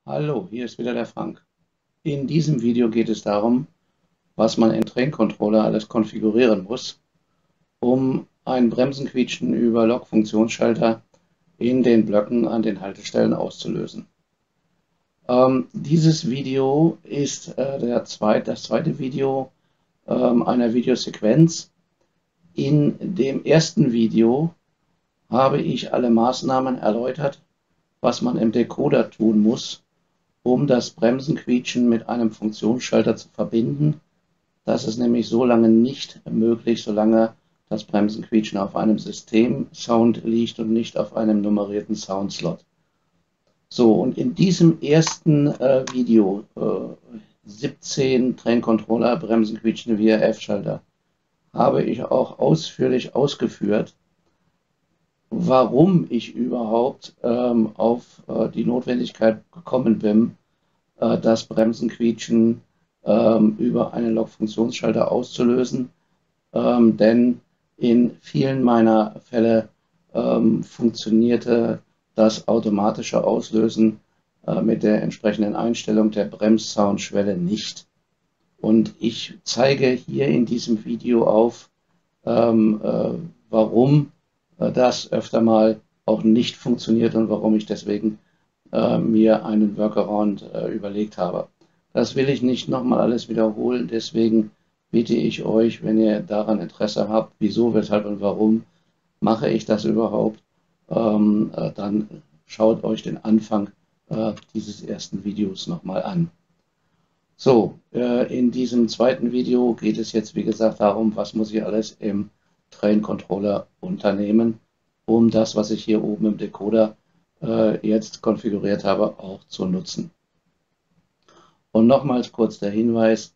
Hallo, hier ist wieder der Frank. In diesem Video geht es darum, was man im Train-Controller alles konfigurieren muss, um ein Bremsenquietschen über Lokfunktionsschalter in den Blöcken an den Haltestellen auszulösen. Dieses Video ist das zweite Video einer Videosequenz. In dem ersten Video habe ich alle Maßnahmen erläutert, was man im Decoder tun muss, um das Bremsenquietschen mit einem Funktionsschalter zu verbinden. Das ist nämlich so lange nicht möglich, solange das Bremsenquietschen auf einem Systemsound liegt und nicht auf einem nummerierten Soundslot. So, und in diesem ersten Video, 17 Train-Controller Bremsenquietschen via F-Schalter, habe ich auch ausführlich ausgeführt, warum ich überhaupt auf die Notwendigkeit gekommen bin, das Bremsenquietschen über einen Lokfunktionsschalter auszulösen, denn in vielen meiner Fälle funktionierte das automatische Auslösen mit der entsprechenden Einstellung der Bremssoundschwelle nicht. Und ich zeige hier in diesem Video auf, warum das öfter mal auch nicht funktioniert und warum ich deswegen mir einen Workaround überlegt habe. Das will ich nicht nochmal alles wiederholen, deswegen bitte ich euch, wenn ihr daran Interesse habt, wieso, weshalb und warum mache ich das überhaupt, dann schaut euch den Anfang dieses ersten Videos nochmal an. So, in diesem zweiten Video geht es jetzt, wie gesagt, darum, was muss ich alles im Train Controller unternehmen, um das, was ich hier oben im Decoder jetzt konfiguriert habe, auch zu nutzen. Und nochmals kurz der Hinweis,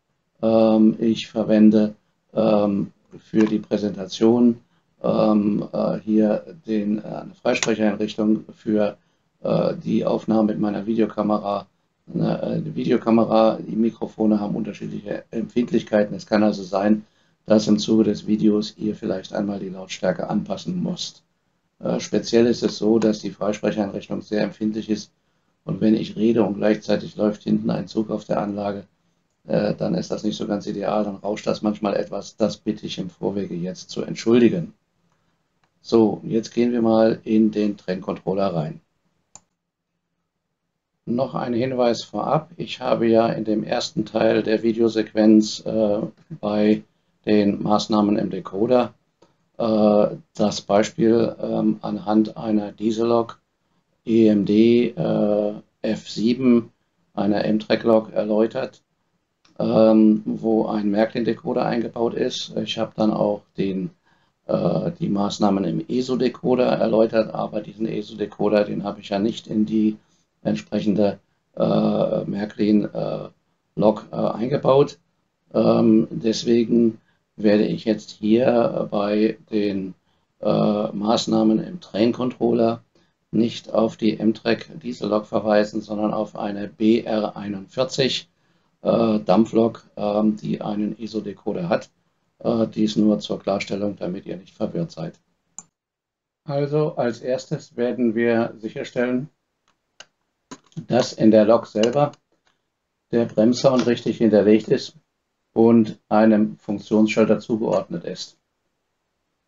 ich verwende für die Präsentation hier eine Freisprecheinrichtung für die Aufnahme mit meiner Videokamera. Die Videokamera, die Mikrofone haben unterschiedliche Empfindlichkeiten. Es kann also sein, dass im Zuge des Videos ihr vielleicht einmal die Lautstärke anpassen müsst. Speziell ist es so, dass die Freisprecheinrichtung sehr empfindlich ist und wenn ich rede und gleichzeitig läuft hinten ein Zug auf der Anlage, dann ist das nicht so ganz ideal, dann rauscht das manchmal etwas. Das bitte ich im Vorwege jetzt zu entschuldigen. So, jetzt gehen wir mal in den Train-Controller rein. Noch ein Hinweis vorab. Ich habe ja in dem ersten Teil der Videosequenz bei den Maßnahmen im Decoder das Beispiel anhand einer Diesellok EMD F7, einer M-Track-Lok erläutert, wo ein Märklin-Decoder eingebaut ist. Ich habe dann auch die Maßnahmen im ESO-Decoder erläutert, aber diesen ESO-Decoder, den habe ich ja nicht in die entsprechende Märklin-Lok eingebaut. Deswegen werde ich jetzt hier bei den Maßnahmen im Train-Controller nicht auf die M-Track Diesellok verweisen, sondern auf eine BR41 Dampflok, die einen ESO-Decoder hat. Dies nur zur Klarstellung, damit ihr nicht verwirrt seid. Also als erstes werden wir sicherstellen, dass in der Lok selber der Bremssound richtig hinterlegt ist und einem Funktionsschalter zugeordnet ist.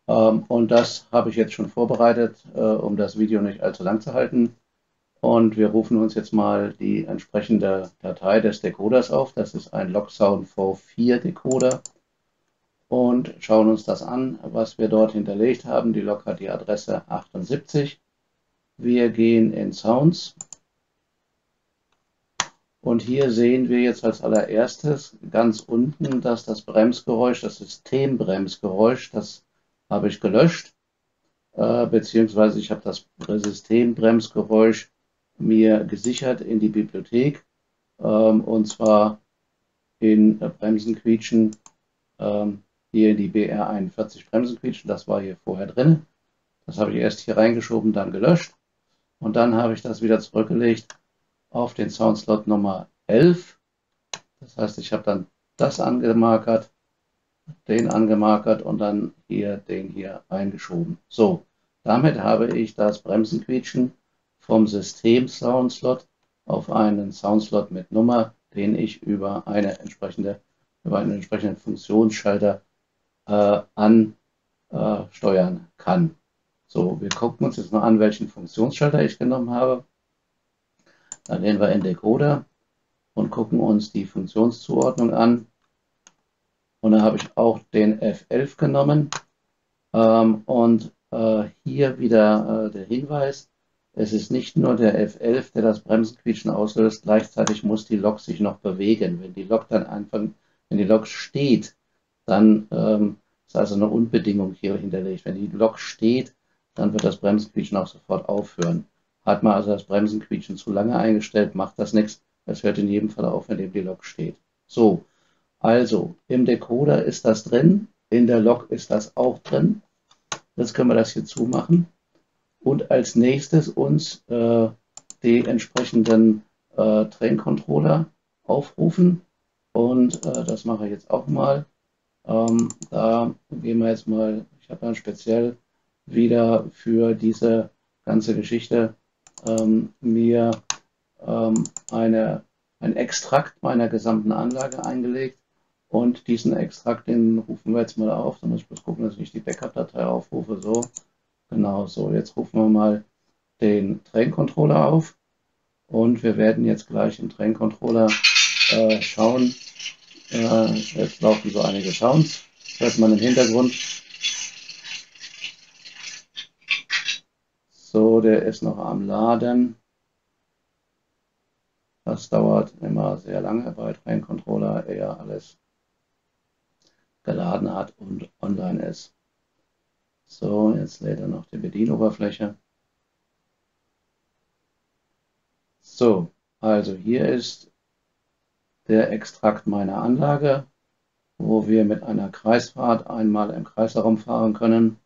Und das habe ich jetzt schon vorbereitet, um das Video nicht allzu lang zu halten. Und wir rufen uns jetzt mal die entsprechende Datei des Decoders auf. Das ist ein Loksound V4 Decoder. Und schauen uns das an, was wir dort hinterlegt haben. Die Lok hat die Adresse 78. Wir gehen in Sounds. Und hier sehen wir jetzt als allererstes ganz unten, dass das Bremsgeräusch, das Systembremsgeräusch, das habe ich gelöscht, beziehungsweise ich habe das Systembremsgeräusch mir gesichert in die Bibliothek, und zwar in Bremsenquietschen, hier in die BR41 Bremsenquietschen, das war hier vorher drin. Das habe ich erst hier reingeschoben, dann gelöscht und dann habe ich das wieder zurückgelegt auf den Soundslot Nummer 11. Das heißt, ich habe dann das angemarkert, den angemarkert und dann hier den hier eingeschoben. So, damit habe ich das Bremsenquietschen vom System Soundslot auf einen Soundslot mit Nummer, den ich über einen entsprechenden Funktionsschalter ansteuern kann. So, wir gucken uns jetzt mal an, welchen Funktionsschalter ich genommen habe. Dann gehen wir in Decoder und gucken uns die Funktionszuordnung an. Und da habe ich auch den F11 genommen. Hier wieder der Hinweis, es ist nicht nur der F11, der das Bremsenquietschen auslöst, gleichzeitig muss die Lok sich noch bewegen. Wenn die Lok dann anfängt, wenn die Lok steht, dann ist also eine Unbedingung hier hinterlegt. Wenn die Lok steht, dann wird das Bremsenquietschen auch sofort aufhören. Hat man also das Bremsenquietschen zu lange eingestellt, macht das nichts. Es hört in jedem Fall auf, wenn die Lok steht. So, also im Decoder ist das drin, in der Lok ist das auch drin. Jetzt können wir das hier zumachen und als nächstes uns die entsprechenden Train-Controller aufrufen. Und das mache ich jetzt auch mal. Da gehen wir jetzt mal, ich habe dann speziell wieder für diese ganze Geschichte mir ein Extrakt meiner gesamten Anlage eingelegt. Und diesen Extrakt, den rufen wir jetzt mal auf. Da muss ich bloß gucken, dass ich nicht die Backup-Datei aufrufe. So, genau so. Jetzt rufen wir mal den Train-Controller auf. Und wir werden jetzt gleich im Train-Controller schauen. Jetzt laufen so einige Sounds. Das hört man im Hintergrund. So, der ist noch am Laden. Das dauert immer sehr lange bei Train-Controller, eher alles geladen hat und online ist. So, jetzt lädt er noch die Bedienoberfläche. So, also hier ist der Extrakt meiner Anlage, wo wir mit einer Kreisfahrt einmal im Kreis herumfahren können.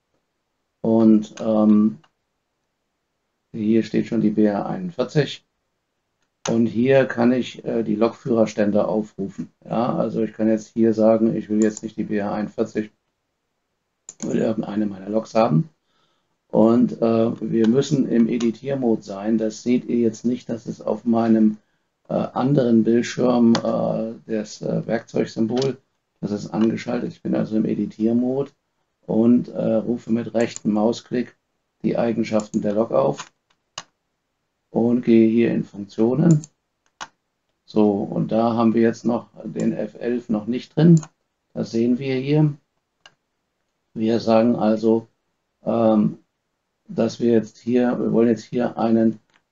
Und hier steht schon die BR 41. Und hier kann ich die Lokführerstände aufrufen. Ja, also ich kann jetzt hier sagen, ich will jetzt nicht die BR 41, will irgendeine meiner Loks haben. Und wir müssen im Editiermodus sein. Das seht ihr jetzt nicht, das ist auf meinem anderen Bildschirm das Werkzeugsymbol. Das ist angeschaltet. Ich bin also im Editiermodus und rufe mit rechtem Mausklick die Eigenschaften der Lok auf und gehe hier in Funktionen. So, und da haben wir jetzt noch den F11 noch nicht drin. Das sehen wir hier. Wir sagen also, dass wir wollen jetzt hier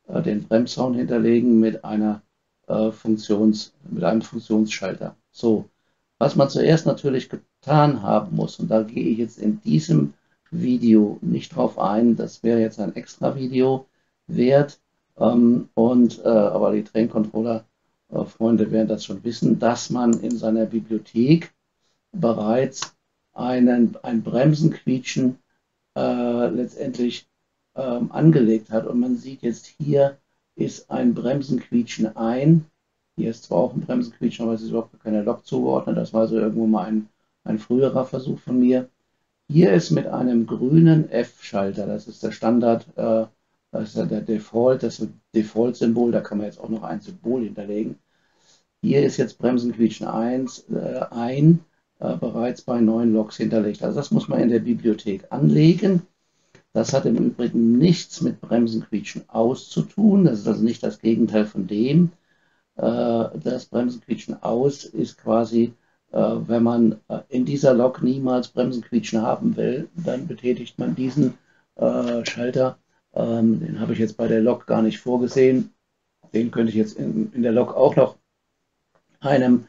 den Bremssound hinterlegen mit einem Funktionsschalter. So, was man zuerst natürlich getan haben muss, und da gehe ich jetzt in diesem Video nicht drauf ein, das wäre jetzt ein extra Video wert, aber die Train-Controller-Freunde werden das schon wissen, dass man in seiner Bibliothek bereits ein Bremsenquietschen letztendlich angelegt hat. Und man sieht jetzt, hier ist ein Bremsenquietschen ein. Hier ist zwar auch ein Bremsenquietschen, aber es ist überhaupt keine Lok zugeordnet. Das war so irgendwo mal ein früherer Versuch von mir. Hier ist mit einem grünen F-Schalter, das ist der Standard, das ist der Default, das Default-Symbol, da kann man jetzt auch noch ein Symbol hinterlegen. Hier ist jetzt Bremsenquietschen 1 bereits bei neuen Loks hinterlegt. Also das muss man in der Bibliothek anlegen. Das hat im Übrigen nichts mit Bremsenquietschen aus zu tun. Das ist also nicht das Gegenteil von dem. Das Bremsenquietschen aus ist quasi, wenn man in dieser Lok niemals Bremsenquietschen haben will, dann betätigt man diesen Schalter. Den habe ich jetzt bei der Lok gar nicht vorgesehen. Den könnte ich jetzt in der Lok auch noch einem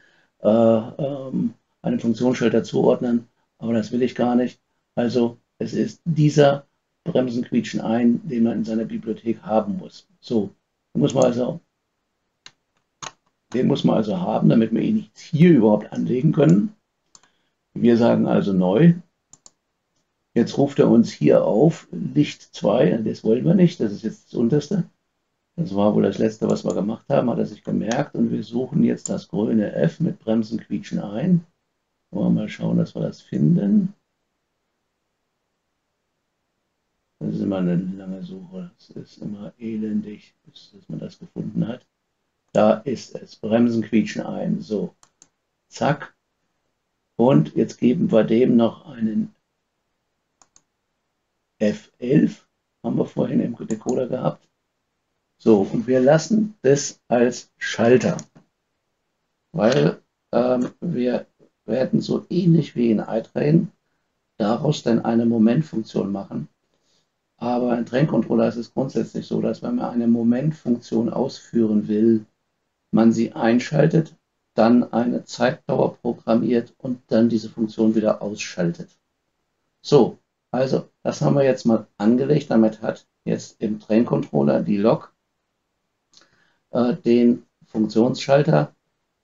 Funktionsschalter zuordnen, aber das will ich gar nicht. Also es ist dieser Bremsenquietschen ein, den man in seiner Bibliothek haben muss. So, den muss man also haben, damit wir ihn hier überhaupt anlegen können. Wir sagen also neu. Jetzt ruft er uns hier auf, Licht 2, das wollen wir nicht, das ist jetzt das unterste. Das war wohl das letzte, was wir gemacht haben, hat er sich gemerkt. Und wir suchen jetzt das grüne F mit Bremsenquietschen ein. Wollen wir mal schauen, dass wir das finden. Das ist immer eine lange Suche. Das ist immer elendig, bis man das gefunden hat. Da ist es. Bremsen quietschen ein. So, zack. Und jetzt geben wir dem noch einen F11. Haben wir vorhin im Decoder gehabt. So, und wir lassen das als Schalter, weil wir werden so ähnlich wie in iTrain daraus dann eine Momentfunktion machen. Aber in Train-Controller ist es grundsätzlich so, dass wenn man eine Momentfunktion ausführen will, man sie einschaltet, dann eine Zeitdauer programmiert und dann diese Funktion wieder ausschaltet. So, also das haben wir jetzt mal angelegt. Damit hat jetzt im Train-Controller die Lok den Funktionsschalter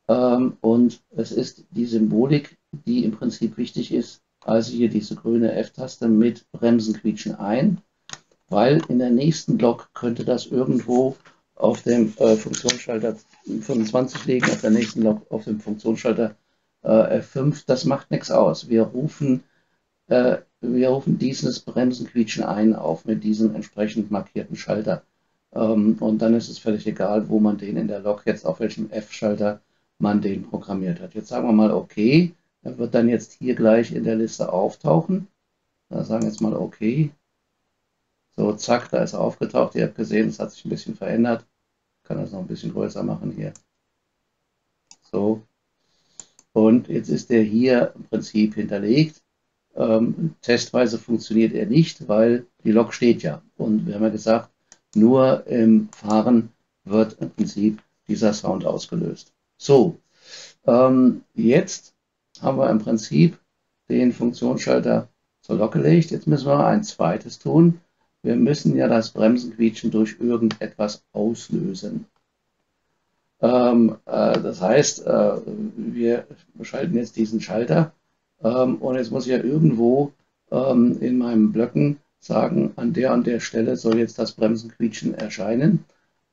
und es ist die Symbolik, die im Prinzip wichtig ist. Also hier diese grüne F-Taste mit Bremsen quietschen ein, weil in der nächsten Lok könnte das irgendwo auf dem Funktionsschalter 25 liegen, auf der nächsten Lok auf dem Funktionsschalter F5. Das macht nichts aus. Wir rufen dieses Bremsen quietschen ein auf mit diesem entsprechend markierten Schalter. Und dann ist es völlig egal, wo man den in der Lok jetzt, auf welchem F-Schalter man den programmiert hat. Jetzt sagen wir mal OK. Er wird dann jetzt hier gleich in der Liste auftauchen. Da sagen wir jetzt mal OK. So, zack, da ist er aufgetaucht. Ihr habt gesehen, es hat sich ein bisschen verändert. Ich kann das noch ein bisschen größer machen hier. So. Und jetzt ist der hier im Prinzip hinterlegt. Testweise funktioniert er nicht, weil die Lok steht ja. Und wir haben ja gesagt, nur im Fahren wird im Prinzip dieser Sound ausgelöst. So, jetzt haben wir im Prinzip den Funktionsschalter zur Lok gelegt. Jetzt müssen wir ein zweites tun. Wir müssen ja das Bremsenquietschen durch irgendetwas auslösen. Das heißt, wir schalten jetzt diesen Schalter und jetzt muss ich ja irgendwo in meinen Blöcken sagen, an der Stelle soll jetzt das Bremsenquietschen erscheinen.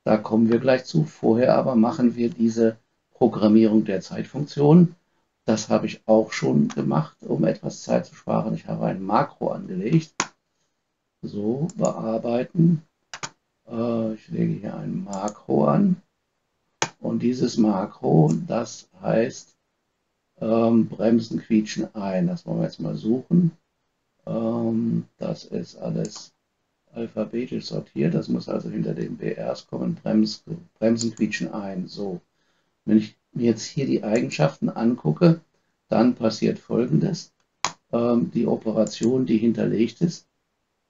Da kommen wir gleich zu. Vorher aber machen wir diese Programmierung der Zeitfunktion. Das habe ich auch schon gemacht, um etwas Zeit zu sparen. Ich habe ein Makro angelegt. So, bearbeiten. Ich lege hier ein Makro an. Und dieses Makro, das heißt Bremsen quietschen ein. Das wollen wir jetzt mal suchen. Das ist alles alphabetisch sortiert. Das muss also hinter den BRs kommen. Bremsen quietschen ein. So. Wenn ich mir jetzt hier die Eigenschaften angucke, dann passiert Folgendes. Die Operation, die hinterlegt ist,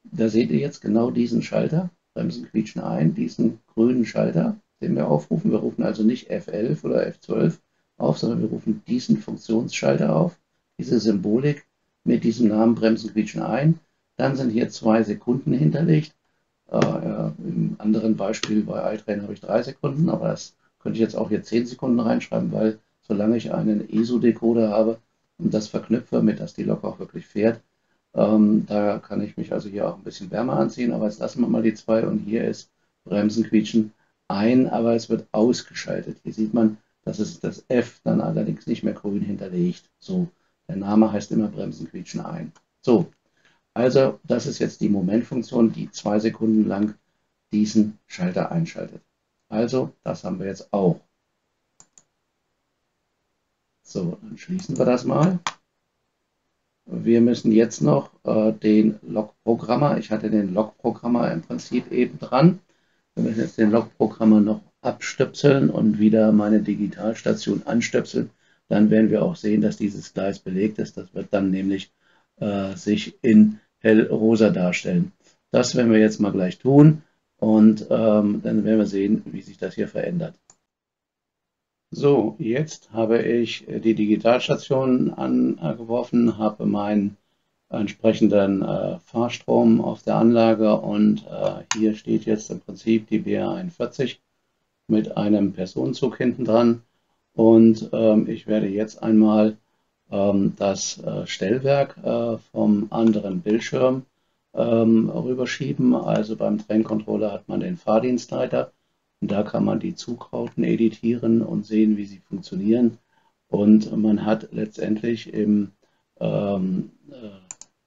da seht ihr jetzt genau diesen Schalter. Bremsen quietschen ein, diesen grünen Schalter, den wir aufrufen. Wir rufen also nicht F11 oder F12 auf, sondern wir rufen diesen Funktionsschalter auf, diese Symbolik mit diesem Namen Bremsen quietschen ein. Dann sind hier 2 Sekunden hinterlegt. Im anderen Beispiel bei iTrain habe ich 3 Sekunden, aber das könnte ich jetzt auch hier 10 Sekunden reinschreiben, weil solange ich einen ESO-Decoder habe und das verknüpfe mit, dass die Lok auch wirklich fährt, da kann ich mich also hier auch ein bisschen wärmer anziehen, aber jetzt lassen wir mal die 2 und hier ist Bremsen quietschen ein, aber es wird ausgeschaltet. Hier sieht man, dass es das F dann allerdings nicht mehr grün hinterlegt. So, der Name heißt immer Bremsen quietschen ein. So, also das ist jetzt die Momentfunktion, die 2 Sekunden lang diesen Schalter einschaltet. Also, das haben wir jetzt auch. So, dann schließen wir das mal. Wir müssen jetzt noch den Log-Programmer, ich hatte den Log-Programmer im Prinzip eben dran. Wir müssen jetzt den Log-Programmer noch abstöpseln und wieder meine Digitalstation anstöpseln. Dann werden wir auch sehen, dass dieses Gleis belegt ist. Das wird dann nämlich sich in hellrosa darstellen. Das werden wir jetzt mal gleich tun und dann werden wir sehen, wie sich das hier verändert. So, jetzt habe ich die Digitalstation angeworfen, habe meinen entsprechenden Fahrstrom auf der Anlage und hier steht jetzt im Prinzip die BR41 mit einem Personenzug hinten dran und ich werde jetzt einmal das Stellwerk vom anderen Bildschirm rüberschieben. Also beim Train-Controller hat man den Fahrdienstleiter. Und da kann man die Zugrauten editieren und sehen, wie sie funktionieren. Und man hat letztendlich im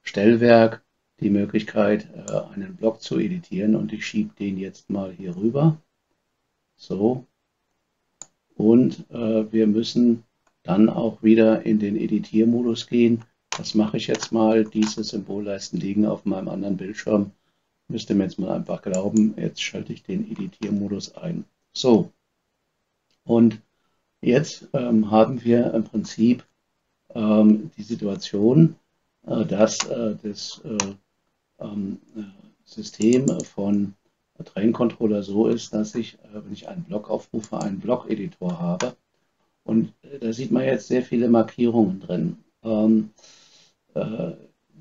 Stellwerk die Möglichkeit, einen Block zu editieren. Und ich schiebe den jetzt mal hier rüber. So. und wir müssen dann auch wieder in den Editiermodus gehen. Das mache ich jetzt mal. Diese Symbolleisten liegen auf meinem anderen Bildschirm. Müsst ihr mir jetzt mal einfach glauben. Jetzt schalte ich den Editiermodus ein. So, und jetzt haben wir im Prinzip die Situation, dass das System von Train Controller so ist, dass ich, wenn ich einen Block aufrufe, einen Block-Editor habe. Und da sieht man jetzt sehr viele Markierungen drin.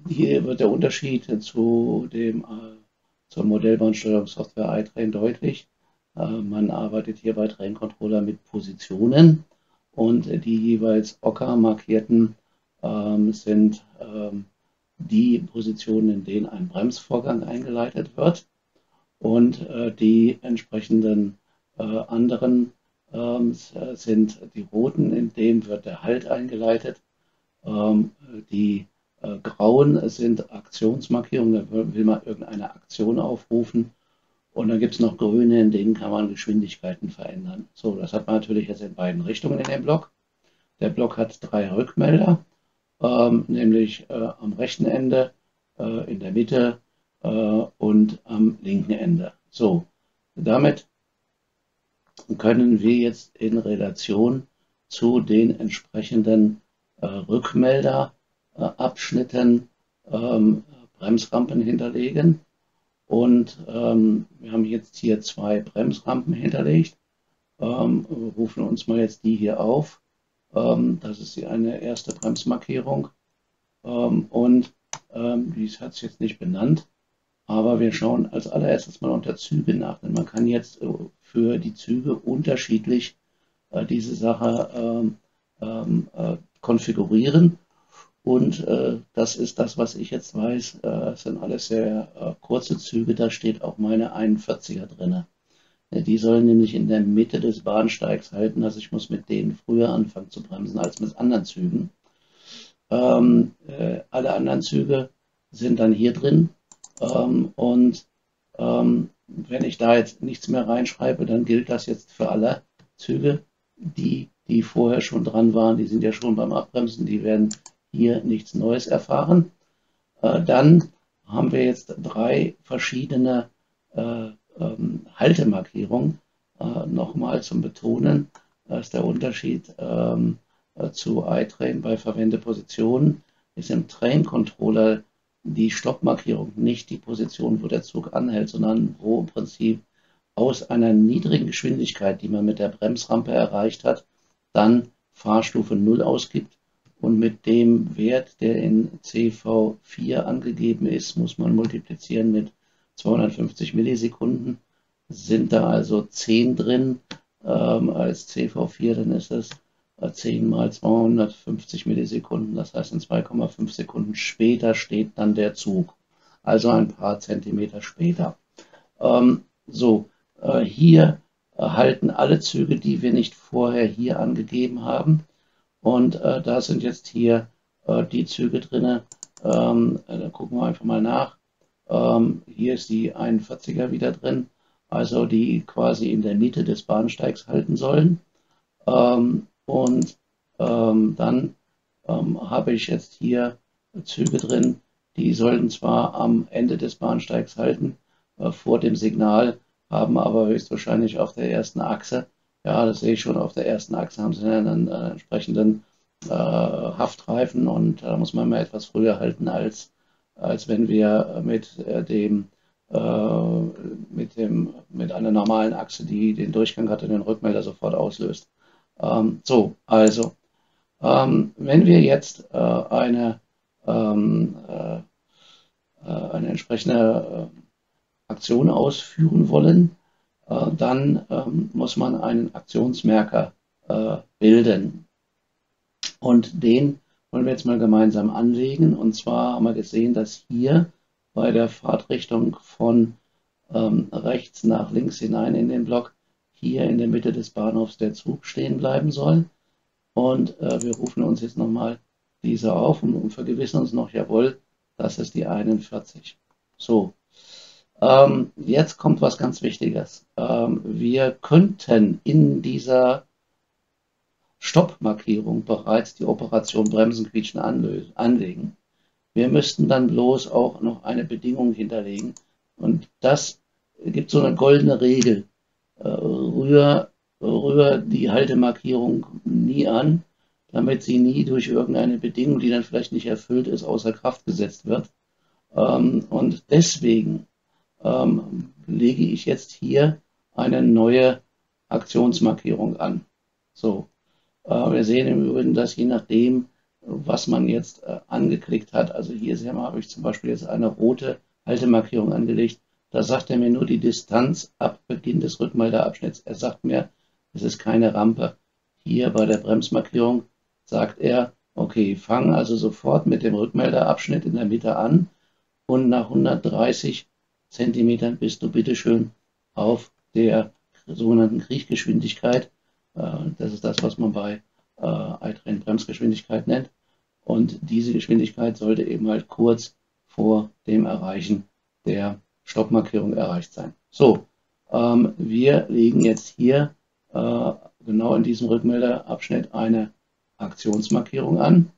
Hier wird der Unterschied zur Modellbahnsteuerungssoftware iTrain deutlich. Man arbeitet hier bei Train Controller mit Positionen und die jeweils ocker markierten sind die Positionen, in denen ein Bremsvorgang eingeleitet wird, und die entsprechenden anderen sind die roten, in denen wird der Halt eingeleitet. Die grauen sind Aktionsmarkierungen, da will man irgendeine Aktion aufrufen. Und dann gibt es noch grüne, in denen kann man Geschwindigkeiten verändern. So, das hat man natürlich jetzt in beiden Richtungen in dem Block. Der Block hat 3 Rückmelder, nämlich am rechten Ende, in der Mitte und am linken Ende. So, damit können wir jetzt in Relation zu den entsprechenden Rückmelderabschnitten Bremsrampen hinterlegen. Und wir haben jetzt hier 2 Bremsrampen hinterlegt. Rufen uns mal jetzt die hier auf. Das ist eine erste Bremsmarkierung. Und die hat es jetzt nicht benannt. Aber wir schauen als allererstes mal unter Züge nach, denn man kann jetzt für die Züge unterschiedlich diese Sache konfigurieren. Und das ist das, was ich jetzt weiß. Es sind alles sehr kurze Züge, da steht auch meine 41er drin. Die sollen nämlich in der Mitte des Bahnsteigs halten, also ich muss mit denen früher anfangen zu bremsen als mit anderen Zügen. Alle anderen Züge sind dann hier drin. Und wenn ich da jetzt nichts mehr reinschreibe, dann gilt das jetzt für alle Züge, die vorher schon dran waren. Die sind ja schon beim Abbremsen, die werden hier nichts Neues erfahren. Dann haben wir jetzt 3 verschiedene Haltemarkierungen. Nochmal zum Betonen, dass der Unterschied zu iTrain bei Verwendepositionen ist im Train Controller die Stoppmarkierung nicht die Position, wo der Zug anhält, sondern wo im Prinzip aus einer niedrigen Geschwindigkeit, die man mit der Bremsrampe erreicht hat, dann Fahrstufe 0 ausgibt. Und mit dem Wert, der in CV4 angegeben ist, muss man multiplizieren mit 250 Millisekunden. Sind da also 10 drin als CV4, dann ist es 10 mal 250 Millisekunden, das heißt in 2,5 Sekunden später steht dann der Zug, also ein paar Zentimeter später. Hier halten alle Züge, die wir nicht vorher hier angegeben haben, und da sind jetzt hier die Züge drin. Da gucken wir einfach mal nach. Hier ist die 41er wieder drin, also die quasi in der Mitte des Bahnsteigs halten sollen. Dann habe ich jetzt hier Züge drin, die sollten zwar am Ende des Bahnsteigs halten, vor dem Signal, haben aber höchstwahrscheinlich auf der ersten Achse, ja, das sehe ich schon, auf der ersten Achse haben sie einen entsprechenden Haftreifen, und da muss man mal etwas früher halten, als wenn wir mit einer normalen Achse, die den Durchgang hat und den Rückmelder sofort auslöst. Wenn wir jetzt eine entsprechende Aktion ausführen wollen, dann muss man einen Aktionsmerker bilden. Und den wollen wir jetzt mal gemeinsam anlegen. Und zwar haben wir gesehen, dass hier bei der Fahrtrichtung von rechts nach links hinein in den Block hier in der Mitte des Bahnhofs der Zug stehen bleiben soll. Und wir rufen uns jetzt nochmal diese auf und vergewissern uns noch, jawohl, das ist die 41. So, jetzt kommt was ganz Wichtiges. Wir könnten in dieser Stoppmarkierung bereits die Operation Bremsen quietschen anlegen. Wir müssten dann bloß auch noch eine Bedingung hinterlegen. Und das gibt so eine goldene Regel. Rühr die Haltemarkierung nie an, damit sie nie durch irgendeine Bedingung, die dann vielleicht nicht erfüllt ist, außer Kraft gesetzt wird. Und deswegen lege ich jetzt hier eine neue Aktionsmarkierung an. So, wir sehen im Übrigen, dass je nachdem, was man jetzt angeklickt hat, also hier habe ich zum Beispiel jetzt eine rote Haltemarkierung angelegt, da sagt er mir nur die Distanz ab Beginn des Rückmeldeabschnitts. Er sagt mir, es ist keine Rampe. Hier bei der Bremsmarkierung sagt er, okay, fang also sofort mit dem Rückmeldeabschnitt in der Mitte an und nach 130 Zentimetern bist du bitteschön auf der sogenannten Kriechgeschwindigkeit. Das ist das, was man bei iTrain Bremsgeschwindigkeit nennt. Und diese Geschwindigkeit sollte eben halt kurz vor dem Erreichen der Stoppmarkierung erreicht sein. So, wir legen jetzt hier genau in diesem Rückmeldeabschnitt eine Aktionsmarkierung an.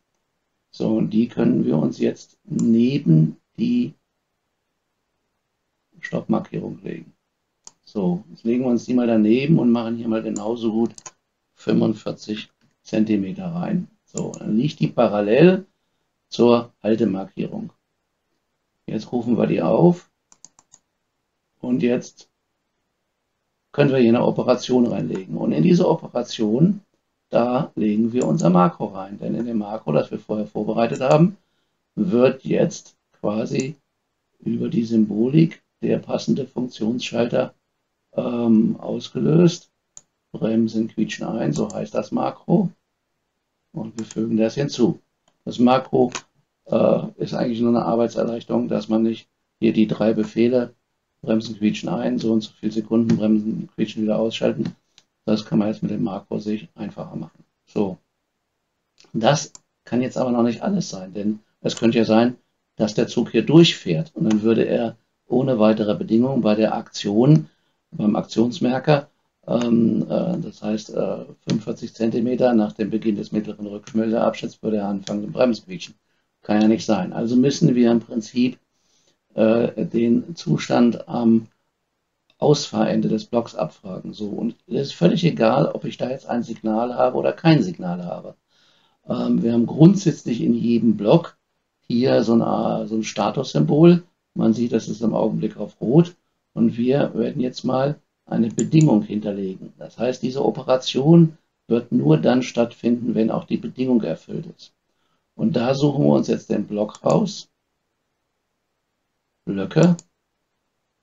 So, und die können wir uns jetzt neben die Stoppmarkierung legen. So, jetzt legen wir uns die mal daneben und machen hier mal genauso gut 45 cm rein. So, dann liegt die parallel zur Haltemarkierung. Jetzt rufen wir die auf und jetzt können wir hier eine Operation reinlegen. Und in diese Operation, da legen wir unser Makro rein. Denn in dem Makro, das wir vorher vorbereitet haben, wird jetzt quasi über die Symbolik der passende Funktionsschalter ausgelöst. Bremsen quietschen ein, so heißt das Makro. Und wir fügen das hinzu. Das Makro ist eigentlich nur eine Arbeitserleichterung, dass man nicht hier die 3 Befehle, Bremsen quietschen ein, so und so viele Sekunden, Bremsen quietschen wieder ausschalten. Das kann man jetzt mit dem Makro sich einfacher machen. So. Das kann jetzt aber noch nicht alles sein, denn es könnte ja sein, dass der Zug hier durchfährt und dann würde er ohne weitere Bedingungen bei der Aktion, beim Aktionsmerker, das heißt 45 cm nach dem Beginn des mittleren Rückmeldeabschnitts, würde er anfangen mit Bremsen quietschen. Kann ja nicht sein. Also müssen wir im Prinzip den Zustand am Ausfahrende des Blocks abfragen. So, und es ist völlig egal, ob ich da jetzt ein Signal habe oder kein Signal habe. Wir haben grundsätzlich in jedem Block hier so ein Statussymbol. Man sieht, das ist im Augenblick auf Rot. Und wir werden jetzt mal eine Bedingung hinterlegen. Das heißt, diese Operation wird nur dann stattfinden, wenn auch die Bedingung erfüllt ist. Und da suchen wir uns jetzt den Block raus. Blöcke.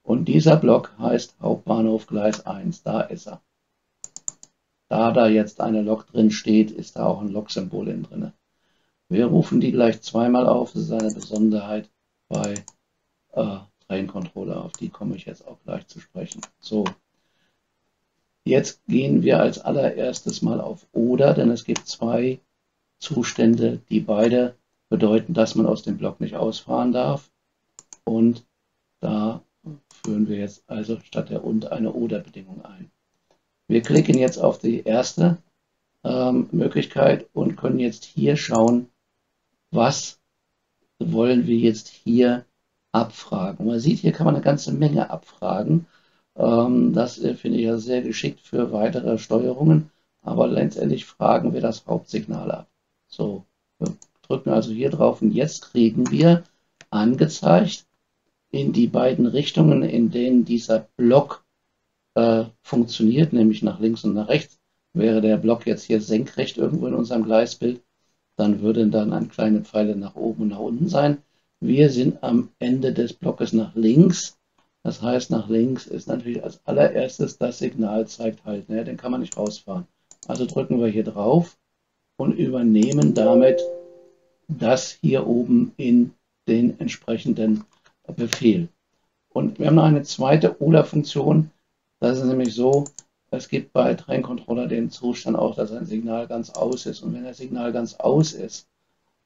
Und dieser Block heißt Hauptbahnhof Gleis 1. Da ist er. Da jetzt eine Lok drin steht, ist da auch ein Lok-Symbol drin. Wir rufen die gleich zweimal auf. Das ist eine Besonderheit bei Train Controller. Auf die komme ich jetzt auch gleich zu sprechen. So. Jetzt gehen wir als allererstes mal auf Oder, denn es gibt 2 Zustände, die beide bedeuten, dass man aus dem Block nicht ausfahren darf. Und da führen wir jetzt also statt der Und eine Oder-Bedingung ein. Wir klicken jetzt auf die erste Möglichkeit und können jetzt hier schauen, was wollen wir jetzt hier abfragen. Man sieht, hier kann man eine ganze Menge abfragen. Das finde ich ja sehr geschickt für weitere Steuerungen, aber letztendlich fragen wir das Hauptsignal ab. So, wir drücken also hier drauf und jetzt kriegen wir angezeigt in die beiden Richtungen, in denen dieser Block funktioniert, nämlich nach links und nach rechts. Wäre der Block jetzt hier senkrecht irgendwo in unserem Gleisbild, dann würden dann ein kleine Pfeile nach oben und nach unten sein. Wir sind am Ende des Blockes nach links. Das heißt, nach links ist natürlich als allererstes das Signal zeigt halt, ne? Den kann man nicht rausfahren. Also drücken wir hier drauf und übernehmen damit das hier oben in den entsprechenden Befehl. Und wir haben noch eine zweite Oder-Funktion. Das ist nämlich so, es gibt bei Train Controller den Zustand auch, dass ein Signal ganz aus ist. Und wenn das Signal ganz aus ist,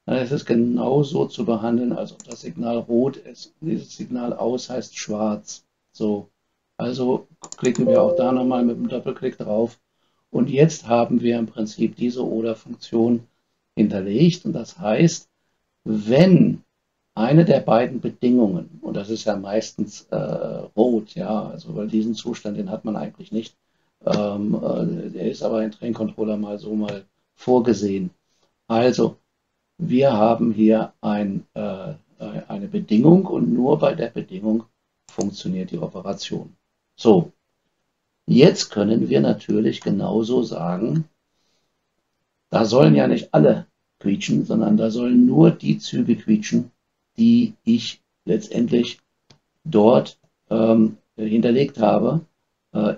dann ist es genauso zu behandeln, als ob das Signal rot ist. Und dieses Signal aus heißt schwarz. So, also klicken wir auch da nochmal mit dem Doppelklick drauf Und jetzt haben wir im Prinzip diese Oder-Funktion hinterlegt. Und das heißt, wenn eine der beiden Bedingungen, und das ist ja meistens rot, ja, also weil diesen Zustand, den hat man eigentlich nicht, der ist aber in Train Controller mal so mal vorgesehen. Also, wir haben hier eine Bedingung und nur bei der Bedingung funktioniert die Operation. So, jetzt können wir natürlich genauso sagen, da sollen ja nicht alle quietschen, sondern da sollen nur die Züge quietschen, die ich letztendlich dort hinterlegt habe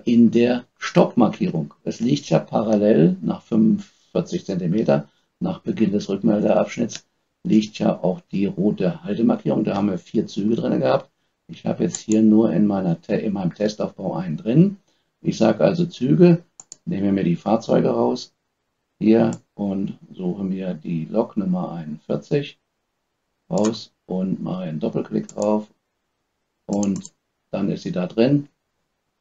in der Stoppmarkierung. Es liegt ja parallel nach 45 cm nach Beginn des Rückmeldeabschnitts liegt ja auch die rote Haltemarkierung. Da haben wir 4 Züge drin gehabt. Ich habe jetzt hier nur in meinem Testaufbau einen drin. Ich sage also Züge, nehme mir die Fahrzeuge raus hier und suche mir die Lok Nummer 41 raus und mache einen Doppelklick drauf und dann ist sie da drin.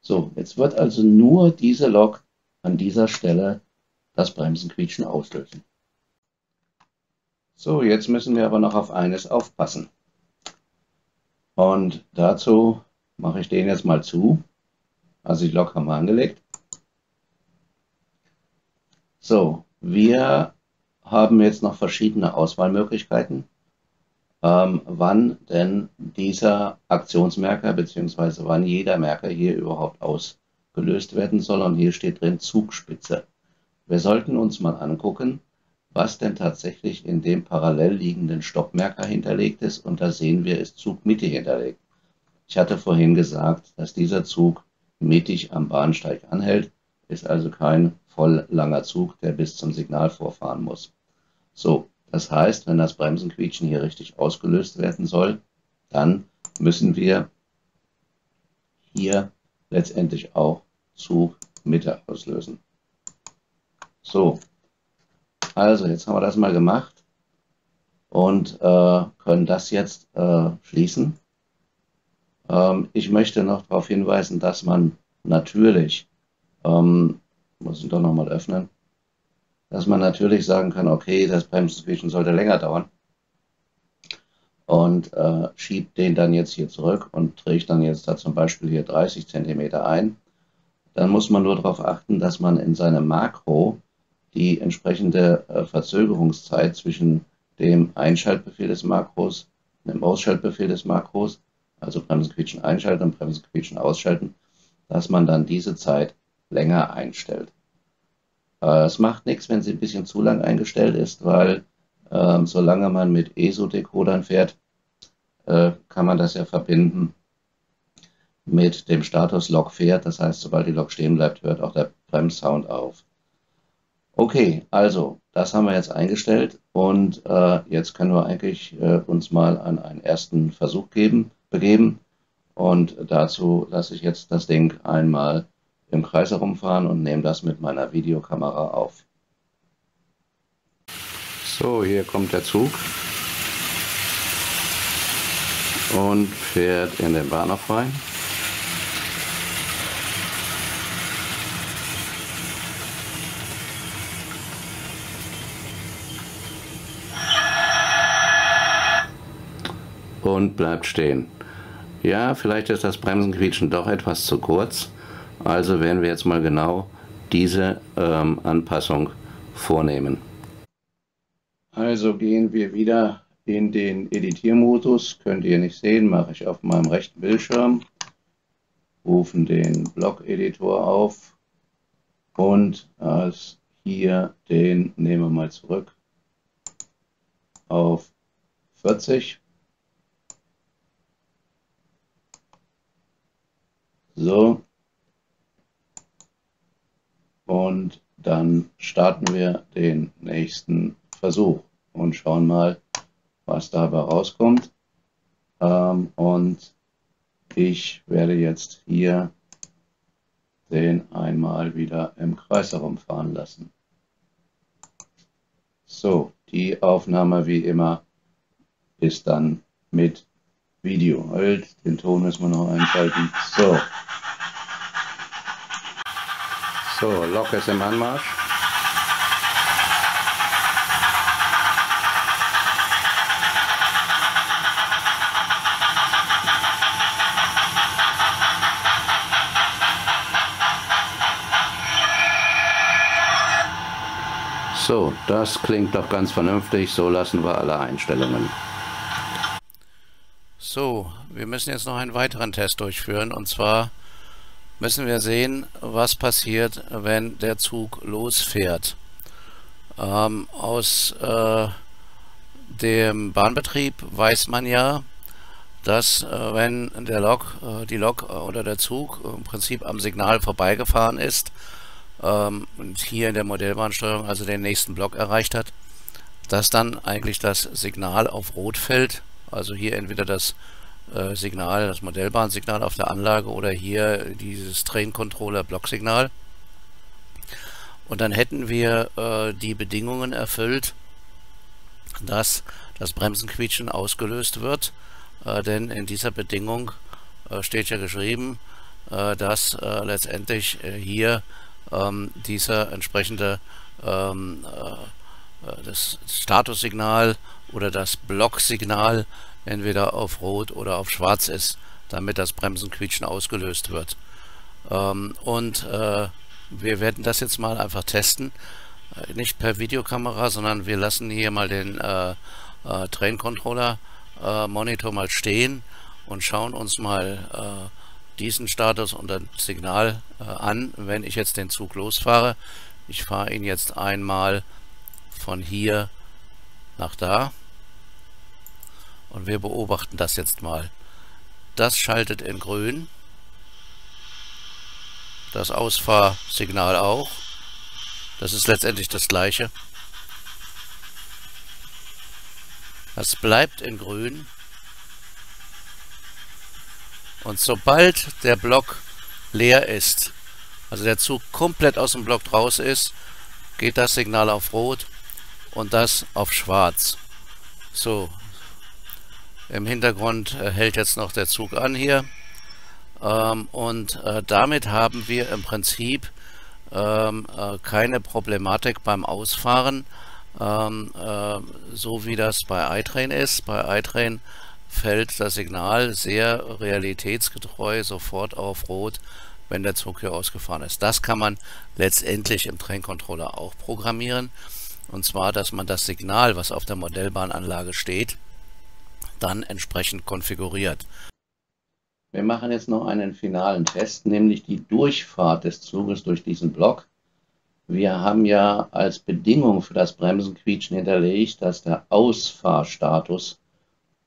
So, jetzt wird also nur diese Lok an dieser Stelle das Bremsenquietschen auslösen. So, jetzt müssen wir aber noch auf eines aufpassen. Und dazu mache ich den jetzt mal zu. Also die Lok haben wir angelegt. So, wir haben jetzt noch verschiedene Auswahlmöglichkeiten, wann denn dieser Aktionsmerker bzw. wann jeder Merker hier überhaupt ausgelöst werden soll. Und hier steht drin Zugspitze. Wir sollten uns mal angucken, was denn tatsächlich in dem parallel liegenden Stoppmerker hinterlegt ist. Und da sehen wir, ist Zugmitte hinterlegt. Ich hatte vorhin gesagt, dass dieser Zug mittig am Bahnsteig anhält, ist also kein voll langer Zug, der bis zum Signal vorfahren muss. So, das heißt, wenn das Bremsenquietschen hier richtig ausgelöst werden soll, dann müssen wir hier letztendlich auch Zugmitte auslösen. So, also jetzt haben wir das mal gemacht und können das jetzt schließen. Ich möchte noch darauf hinweisen, dass man natürlich, muss ich doch nochmal öffnen, dass man natürlich sagen kann, okay, das Bremsenquietschen sollte länger dauern und schiebt den dann jetzt hier zurück und trägt dann jetzt da zum Beispiel hier 30 cm ein. Dann muss man nur darauf achten, dass man in seinem Makro die entsprechende Verzögerungszeit zwischen dem Einschaltbefehl des Makros und dem Ausschaltbefehl des Makros, also Bremsenquietschen einschalten und Bremsenquietschen ausschalten, dass man dann diese Zeit länger einstellt. Es macht nichts, wenn sie ein bisschen zu lang eingestellt ist, weil solange man mit ESO-Decodern fährt, kann man das ja verbinden mit dem Status Lok fährt. Das heißt, sobald die Lok stehen bleibt, hört auch der Bremssound auf. Okay, also das haben wir jetzt eingestellt und jetzt können wir eigentlich uns mal an einen ersten Versuch begeben. Und dazu lasse ich jetzt das Ding einmal im Kreis herumfahren und nehme das mit meiner Videokamera auf. So, hier kommt der Zug und fährt in den Bahnhof rein. Und bleibt stehen. Ja, vielleicht ist das Bremsenquietschen doch etwas zu kurz. Also werden wir jetzt mal genau diese Anpassung vornehmen. Also gehen wir wieder in den Editiermodus. Könnt ihr nicht sehen, mache ich auf meinem rechten Bildschirm. Rufen den Block-Editor auf und hier den nehmen wir mal zurück auf 40. So, und dann starten wir den nächsten Versuch und schauen mal, was dabei rauskommt. Und ich werde jetzt hier den einmal wieder im Kreis herumfahren lassen. So, die Aufnahme wie immer ist dann mit Video. Halt, den Ton müssen wir noch einschalten. So. So, Lok ist im Anmarsch. So, das klingt doch ganz vernünftig. So lassen wir alle Einstellungen. So, wir müssen jetzt noch einen weiteren Test durchführen. Und zwar müssen wir sehen, was passiert, wenn der Zug losfährt. Aus dem Bahnbetrieb weiß man ja, dass wenn die Lok oder der Zug im Prinzip am Signal vorbeigefahren ist, und hier in der Modellbahnsteuerung also den nächsten Block erreicht hat, dass dann eigentlich das Signal auf Rot fällt. Also hier entweder das Signal, das Modellbahnsignal auf der Anlage oder hier dieses Train Controller Blocksignal. Und dann hätten wir die Bedingungen erfüllt, dass das Bremsenquietschen ausgelöst wird, denn in dieser Bedingung steht ja geschrieben, dass letztendlich hier dieser entsprechende das Statussignal oder das Blocksignal entweder auf Rot oder auf Schwarz ist, damit das Bremsenquietschen ausgelöst wird. Wir werden das jetzt mal einfach testen, nicht per Videokamera, sondern wir lassen hier mal den Train Controller Monitor mal stehen und schauen uns mal diesen Status und das Signal an, wenn ich jetzt den Zug losfahre. Ich fahre ihn jetzt einmal von hier nach da und wir beobachten das jetzt mal. Das schaltet in grün, das Ausfahrsignal auch. Das ist letztendlich das gleiche. Das bleibt in grün. Und sobald der Block leer ist, also der Zug komplett aus dem Block raus ist, geht das Signal auf Rot und das auf Schwarz. So, im Hintergrund hält jetzt noch der Zug an hier. Damit haben wir im Prinzip keine Problematik beim Ausfahren, so wie das bei iTrain ist. Bei iTrain fällt das Signal sehr realitätsgetreu sofort auf Rot, wenn der Zug hier ausgefahren ist. Das kann man letztendlich im Train Controller auch programmieren. Und zwar, dass man das Signal, was auf der Modellbahnanlage steht, dann entsprechend konfiguriert. Wir machen jetzt noch einen finalen Test, nämlich die Durchfahrt des Zuges durch diesen Block. Wir haben ja als Bedingung für das Bremsenquietschen hinterlegt, dass der Ausfahrstatus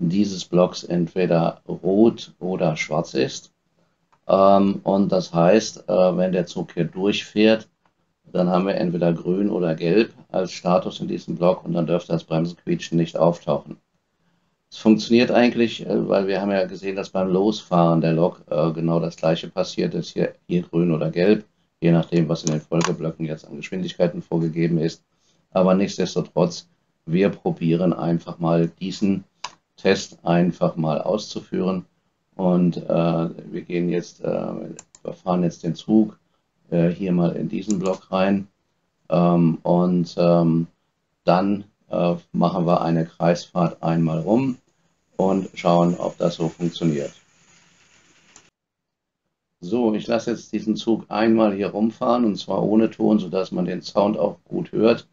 dieses Blocks entweder rot oder schwarz ist. Und das heißt, wenn der Zug hier durchfährt, dann haben wir entweder grün oder gelb als Status in diesem Block und dann dürfte das Bremsenquietschen nicht auftauchen. Es funktioniert eigentlich, weil wir haben ja gesehen, dass beim Losfahren der Lok genau das gleiche passiert ist, hier grün oder gelb, je nachdem, was in den Folgeblöcken jetzt an Geschwindigkeiten vorgegeben ist. Aber nichtsdestotrotz, wir probieren einfach mal diesen Test einfach mal auszuführen und wir gehen jetzt, wir fahren jetzt den Zug hier mal in diesen Block rein dann machen wir eine Kreisfahrt einmal rum und schauen, ob das so funktioniert. So, ich lasse jetzt diesen Zug einmal hier rumfahren und zwar ohne Ton, sodass man den Sound auch gut hört,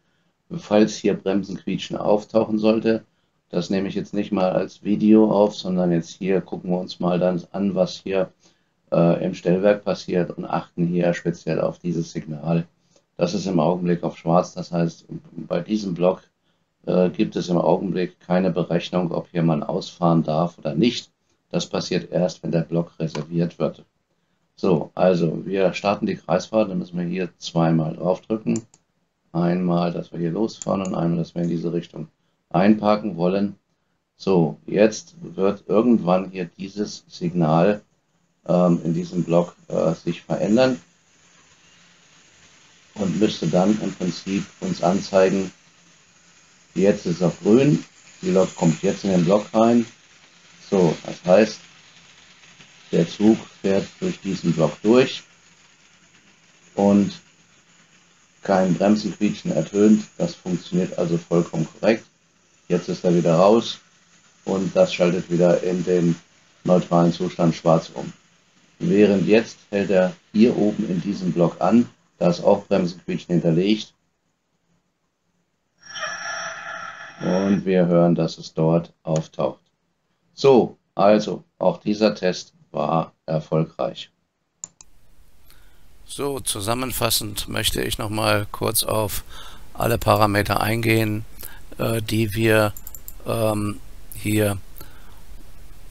falls hier Bremsenquietschen auftauchen sollte. Das nehme ich jetzt nicht mal als Video auf, sondern jetzt hier gucken wir uns mal dann an, was hier im Stellwerk passiert und achten hier speziell auf dieses Signal. Das ist im Augenblick auf schwarz, das heißt, bei diesem Block gibt es im Augenblick keine Berechnung, ob hier man ausfahren darf oder nicht. Das passiert erst, wenn der Block reserviert wird. So, also wir starten die Kreisfahrt, dann müssen wir hier zweimal draufdrücken. Einmal, dass wir hier losfahren und einmal, dass wir in diese Richtung einparken wollen. So, jetzt wird irgendwann hier dieses Signal in diesem Block sich verändern und müsste dann im Prinzip uns anzeigen, jetzt ist es auf grün, die Lok kommt jetzt in den Block rein. So, das heißt, der Zug fährt durch diesen Block durch und kein Bremsenquietschen ertönt. Das funktioniert also vollkommen korrekt. Jetzt ist er wieder raus und das schaltet wieder in den neutralen Zustand schwarz um. Während jetzt hält er hier oben in diesem Block an. Da ist auch Bremsenquietschen hinterlegt. Und wir hören, dass es dort auftaucht. So, also auch dieser Test war erfolgreich. So, zusammenfassend möchte ich nochmal kurz auf alle Parameter eingehen, die wir hier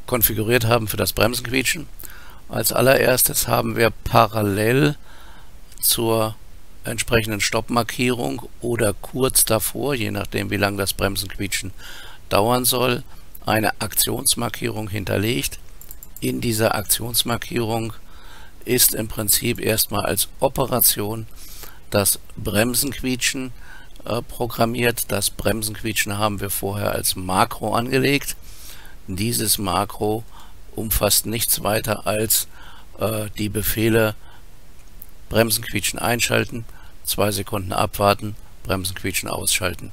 konfiguriert haben für das Bremsenquietschen. Als allererstes haben wir parallel zur entsprechenden Stoppmarkierung oder kurz davor, je nachdem wie lange das Bremsenquietschen dauern soll, eine Aktionsmarkierung hinterlegt. In dieser Aktionsmarkierung ist im Prinzip erstmal als Operation das Bremsenquietschen programmiert. Das Bremsenquietschen haben wir vorher als Makro angelegt. Dieses Makro umfasst nichts weiter als die Befehle Bremsenquietschen einschalten, 2 Sekunden abwarten, Bremsenquietschen ausschalten.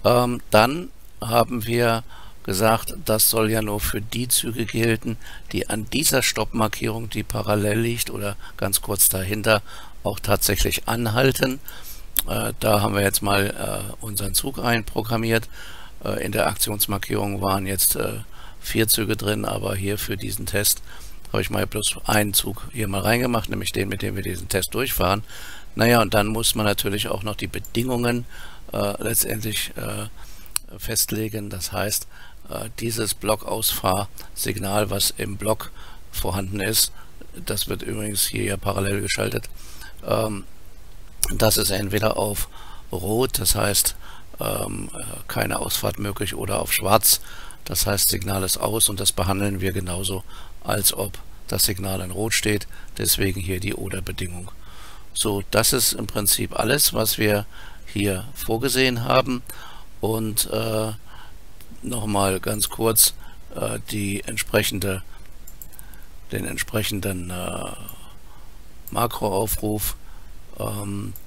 Dann haben wir gesagt, das soll ja nur für die Züge gelten, die an dieser Stoppmarkierung, die parallel liegt oder ganz kurz dahinter, auch tatsächlich anhalten. Da haben wir jetzt mal unseren Zug einprogrammiert. In der Aktionsmarkierung waren jetzt 4 Züge drin, aber hier für diesen Test habe ich mal bloß einen Zug hier mal reingemacht, nämlich den, mit dem wir diesen Test durchfahren. Naja, und dann muss man natürlich auch noch die Bedingungen letztendlich festlegen. Das heißt, dieses Blockausfahrsignal, was im Block vorhanden ist, das wird übrigens hier ja parallel geschaltet, das ist entweder auf Rot, das heißt keine Ausfahrt möglich, oder auf Schwarz, das heißt Signal ist aus, und das behandeln wir genauso, als ob das Signal in Rot steht, deswegen hier die Oder-Bedingung. So, das ist im Prinzip alles, was wir hier vorgesehen haben, und nochmal ganz kurz den entsprechenden Makroaufruf.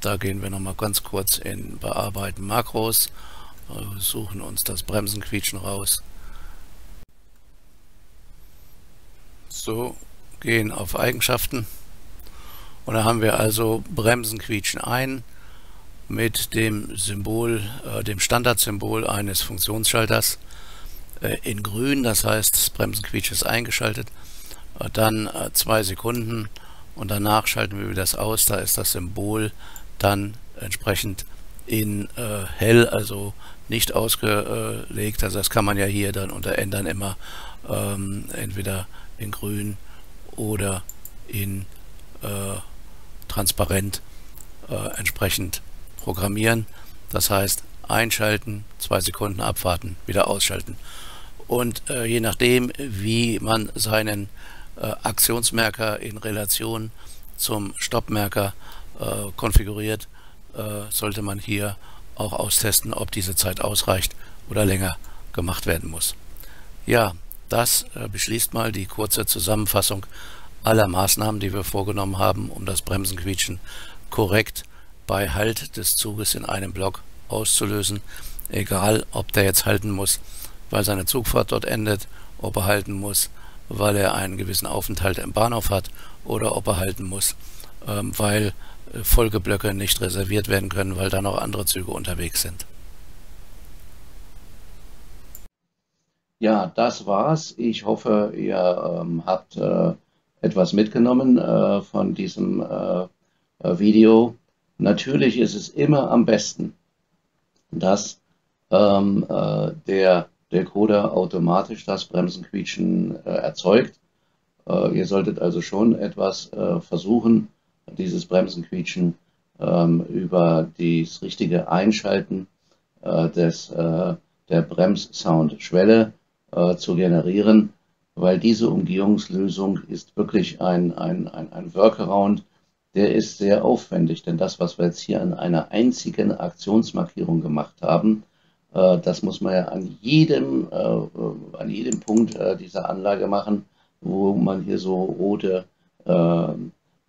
Da gehen wir nochmal ganz kurz in Bearbeiten Makros, suchen uns das Bremsenquietschen raus. So, gehen auf Eigenschaften, und da haben wir also Bremsenquietschen ein mit dem Symbol, dem Standardsymbol eines Funktionsschalters in grün, das heißt, das Bremsenquietschen ist eingeschaltet, dann 2 Sekunden, und danach schalten wir wieder das aus. Da ist das Symbol dann entsprechend in hell, also nicht ausgelegt. Also das kann man ja hier dann unter Ändern immer entweder in grün oder in transparent entsprechend programmieren. Das heißt, einschalten, 2 Sekunden abwarten, wieder ausschalten. Und je nachdem, wie man seinen Aktionsmerker in Relation zum Stoppmerker konfiguriert, sollte man hier auch austesten, ob diese Zeit ausreicht oder länger gemacht werden muss. Ja, das beschließt mal die kurze Zusammenfassung aller Maßnahmen, die wir vorgenommen haben, um das Bremsenquietschen korrekt bei Halt des Zuges in einem Block auszulösen, egal ob der jetzt halten muss, weil seine Zugfahrt dort endet, ob er halten muss, weil er einen gewissen Aufenthalt im Bahnhof hat, oder ob er halten muss, weil Folgeblöcke nicht reserviert werden können, weil da noch andere Züge unterwegs sind. Ja, das war's. Ich hoffe, ihr habt etwas mitgenommen von diesem Video. Natürlich ist es immer am besten, dass der Decoder automatisch das Bremsenquietschen erzeugt. Ihr solltet also schon etwas versuchen, dieses Bremsenquietschen über das richtige Einschalten der Bremssoundschwelle zu generieren, weil diese Umgehungslösung ist wirklich ein Workaround, der ist sehr aufwendig, denn das, was wir jetzt hier an einer einzigen Aktionsmarkierung gemacht haben, das muss man ja an jedem Punkt dieser Anlage machen, wo man hier so rote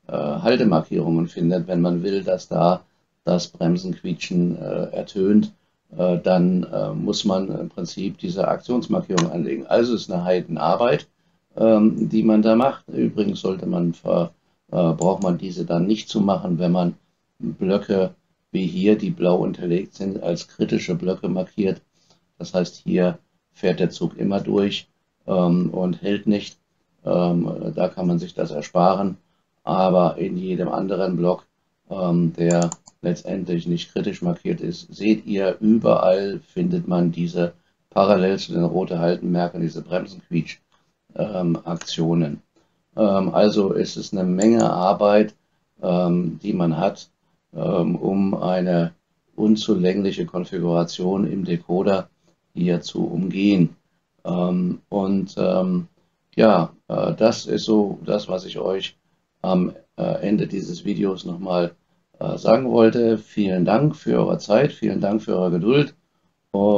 Haltemarkierungen findet, wenn man will, dass da das Bremsenquietschen ertönt, dann muss man im Prinzip diese Aktionsmarkierung anlegen. Also ist eine Heidenarbeit, die man da macht. Übrigens braucht man diese dann nicht zu machen, wenn man Blöcke wie hier, die blau unterlegt sind, als kritische Blöcke markiert. Das heißt, hier fährt der Zug immer durch und hält nicht. Da kann man sich das ersparen. Aber in jedem anderen Block, der letztendlich nicht kritisch markiert ist, seht ihr, überall findet man diese parallel zu den roten Haltenmerken, diese Bremsenquietsch-Aktionen. Also ist es eine Menge Arbeit, die man hat, um eine unzulängliche Konfiguration im Decoder hier zu umgehen. Das ist so das, was ich euch am Ende dieses Videos nochmal sagen wollte. Vielen Dank für eure Zeit, vielen Dank für eure Geduld,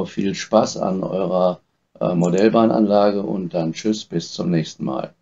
viel Spaß an eurer Modellbahnanlage und dann tschüss, bis zum nächsten Mal.